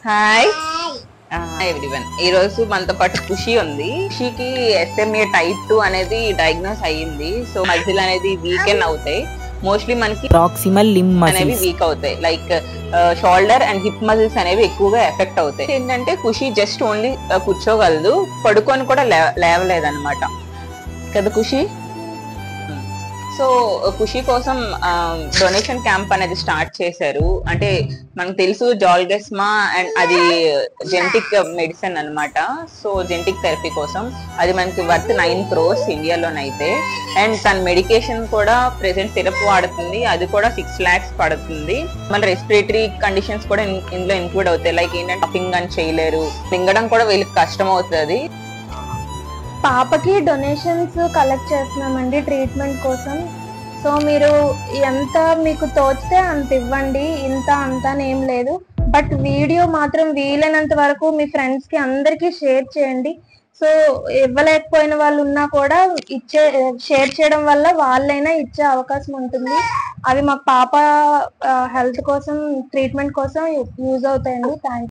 Hi everyone. ఈ రోజు మనతో పాటు ఖుషి ఉంది. ఖుషికి SMA type 2 అనేది డయాగ్నోస్ అయ్యింది. సో మజిల్ అనేది వీకెన్ అవుతాయి. మోస్ట్లీ మనకి ప్రాక్సిమల్ లింబ్ అనేవి వీక్ అవుతాయి. Like shoulder and hip muscles అనేవి ఎక్కువగా ఎఫెక్ట్ అవుతాయి. ఏంటంటే ఖుషి జస్ట్ ఓన్లీ కూర్చోగలదు, పడుకొని కూడా లేవలేదన్నమాట కదా ఖుషి. సో ఖుషి కోసం డొనేషన్ క్యాంప్ అనేది స్టార్ట్ చేశారు. అంటే మనకు తెలుసు జాల్గస్మా అండ్ అది జెనెటిక్ మెడిసిన్ అన్నమాట. సో జెనెటిక్ థెరపీ కోసం అది మనకి వర్త్ 9 crores ఇండియాలోనైతే. అండ్ తన మెడికేషన్ కూడా ప్రెసెంట్ సిరప్ వాడుతుంది, అది కూడా 6 lakhs పడుతుంది. మళ్ళీ రెస్పిరేటరీ కండిషన్స్ కూడా ఇందులో ఇంక్లూడ్ అవుతాయి. లైక్ ఏంటంటే టాపింగ్ అని చేయలేరు, మింగడం కూడా వీళ్ళకి కష్టం అవుతుంది. పాపకి డొనేషన్స్ కలెక్ట్ చేస్తున్నామండి ట్రీట్మెంట్ కోసం. సో మీరు ఎంత మీకు తోచితే అంత ఇవ్వండి, ఇంత అంత ఏం లేదు. బట్ వీడియో మాత్రం వీలైనంత వరకు మీ ఫ్రెండ్స్కి అందరికీ షేర్ చేయండి. సో ఇవ్వలేకపోయిన వాళ్ళు ఉన్నా కూడా షేర్ చేయడం వల్ల వాళ్ళైనా ఇచ్చే అవకాశం ఉంటుంది. అవి మా పాప హెల్త్ కోసం ట్రీట్మెంట్ కోసం యూజ్ అవుతాయండి. Thank you.